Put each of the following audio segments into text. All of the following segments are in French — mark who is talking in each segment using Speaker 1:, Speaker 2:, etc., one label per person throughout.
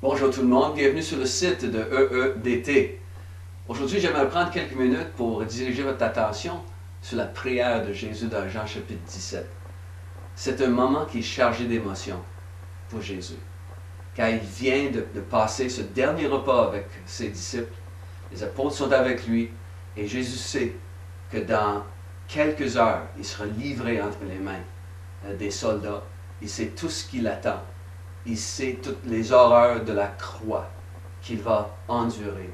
Speaker 1: Bonjour tout le monde, bienvenue sur le site de EEDT. Aujourd'hui, j'aimerais prendre quelques minutes pour diriger votre attention sur la prière de Jésus dans Jean chapitre 17. C'est un moment qui est chargé d'émotions pour Jésus, car il vient de passer ce dernier repas avec ses disciples. Les apôtres sont avec lui et Jésus sait que dans quelques heures, il sera livré entre les mains des soldats. Il sait tout ce qui l'attend. Il sait toutes les horreurs de la croix qu'il va endurer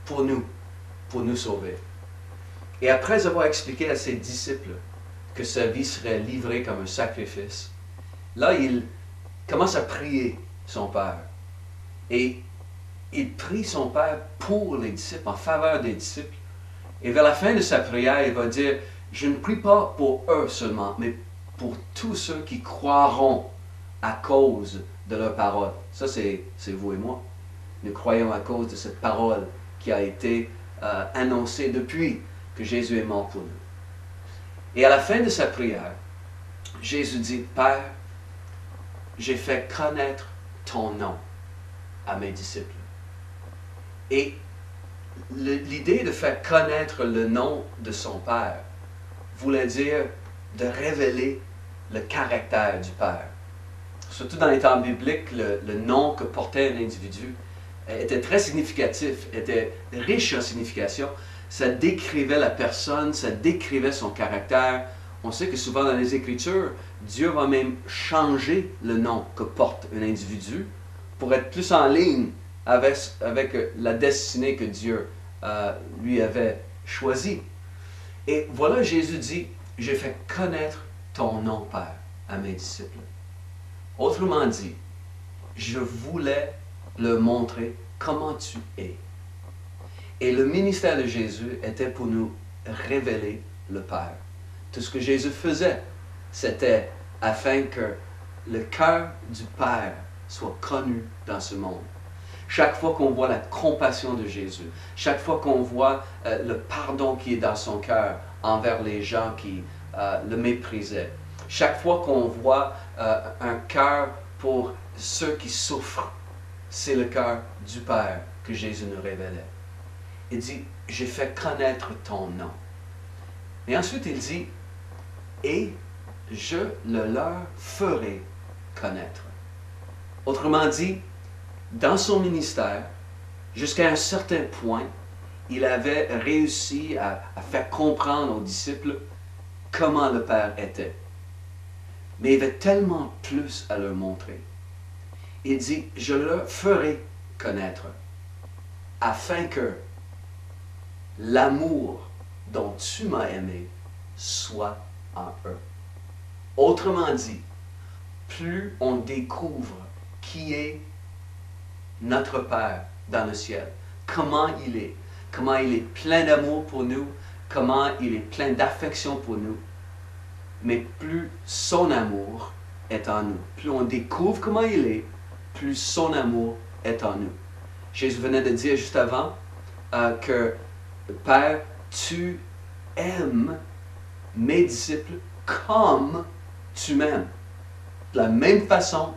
Speaker 1: pour nous sauver. Et après avoir expliqué à ses disciples que sa vie serait livrée comme un sacrifice, là, il commence à prier son Père. Et il prie son Père pour les disciples, en faveur des disciples. Et vers la fin de sa prière, il va dire, « Je ne prie pas pour eux seulement, mais pour tous ceux qui croiront à cause de leur parole. » Ça, c'est vous et moi. Nous croyons à cause de cette parole qui a été annoncée depuis que Jésus est mort pour nous. Et à la fin de sa prière, Jésus dit, « Père, j'ai fait connaître ton nom à mes disciples. » Et l'idée de faire connaître le nom de son Père voulait dire de révéler le caractère du Père. Surtout dans les temps bibliques, le nom que portait un individu était très significatif, était riche en signification. Ça décrivait la personne, ça décrivait son caractère. On sait que souvent dans les Écritures, Dieu va même changer le nom que porte un individu pour être plus en ligne avec la destinée que Dieu lui avait choisie. Et voilà, Jésus dit, « J'ai fait connaître ton nom, Père, à mes disciples. » Autrement dit, je voulais leur montrer comment tu es. Et le ministère de Jésus était pour nous révéler le Père. Tout ce que Jésus faisait, c'était afin que le cœur du Père soit connu dans ce monde. Chaque fois qu'on voit la compassion de Jésus, chaque fois qu'on voit le pardon qui est dans son cœur envers les gens qui le méprisaient, chaque fois qu'on voit un cœur pour ceux qui souffrent, c'est le cœur du Père que Jésus nous révélait. Il dit, « J'ai fait connaître ton nom. » Et ensuite il dit, « Et je le leur ferai connaître. » Autrement dit, dans son ministère, jusqu'à un certain point, il avait réussi à faire comprendre aux disciples comment le Père était. Mais il y avait tellement plus à leur montrer. Il dit, « Je leur ferai connaître, afin que l'amour dont tu m'as aimé soit en eux. » Autrement dit, plus on découvre qui est notre Père dans le ciel, comment il est plein d'amour pour nous, comment il est plein d'affection pour nous, mais plus son amour est en nous. Plus on découvre comment il est, plus son amour est en nous. Jésus venait de dire juste avant que Père, tu aimes mes disciples comme tu m'aimes. De la même façon,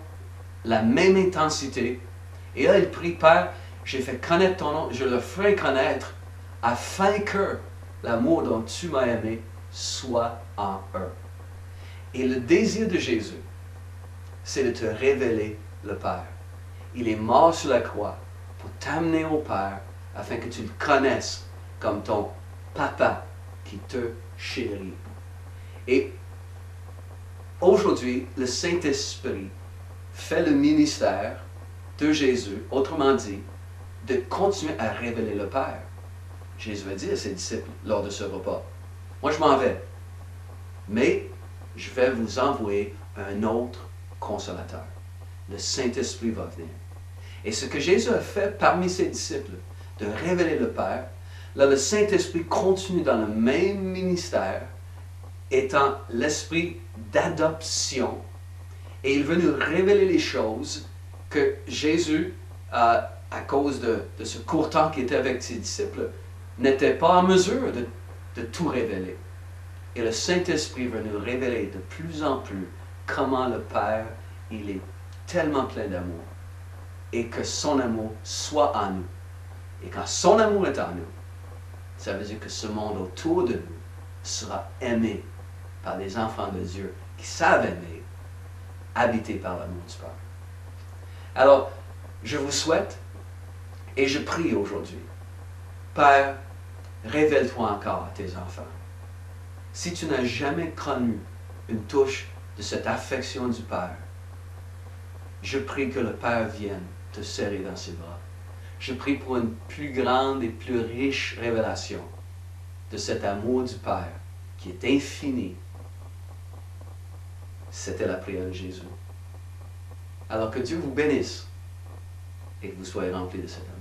Speaker 1: la même intensité. Et là, il prie, Père, j'ai fait connaître ton nom, je le ferai connaître afin que l'amour dont tu m'as aimé soit en eux. Et le désir de Jésus, c'est de te révéler le Père. Il est mort sur la croix pour t'amener au Père afin que tu le connaisses comme ton papa qui te chérit. Et aujourd'hui, le Saint-Esprit fait le ministère de Jésus, autrement dit, de continuer à révéler le Père. Jésus va dire à ses disciples lors de ce repas, « Moi je m'en vais, mais je vais vous envoyer un autre consolateur. Le Saint-Esprit va venir. » Et ce que Jésus a fait parmi ses disciples, de révéler le Père, là le Saint-Esprit continue dans le même ministère, étant l'esprit d'adoption, et il veut nous révéler les choses que Jésus, à cause de ce court temps qu'il était avec ses disciples, n'était pas en mesure de tout révéler. Et le Saint-Esprit veut nous révéler de plus en plus comment le Père, il est tellement plein d'amour. et que son amour soit en nous. Et quand son amour est en nous, ça veut dire que ce monde autour de nous sera aimé par les enfants de Dieu qui savent aimer, habités par l'amour du Père. Alors, je vous souhaite et je prie aujourd'hui, Père, révèle-toi encore à tes enfants. Si tu n'as jamais connu une touche de cette affection du Père, je prie que le Père vienne te serrer dans ses bras. Je prie pour une plus grande et plus riche révélation de cet amour du Père qui est infini. C'était la prière de Jésus. Alors que Dieu vous bénisse et que vous soyez remplis de cet amour.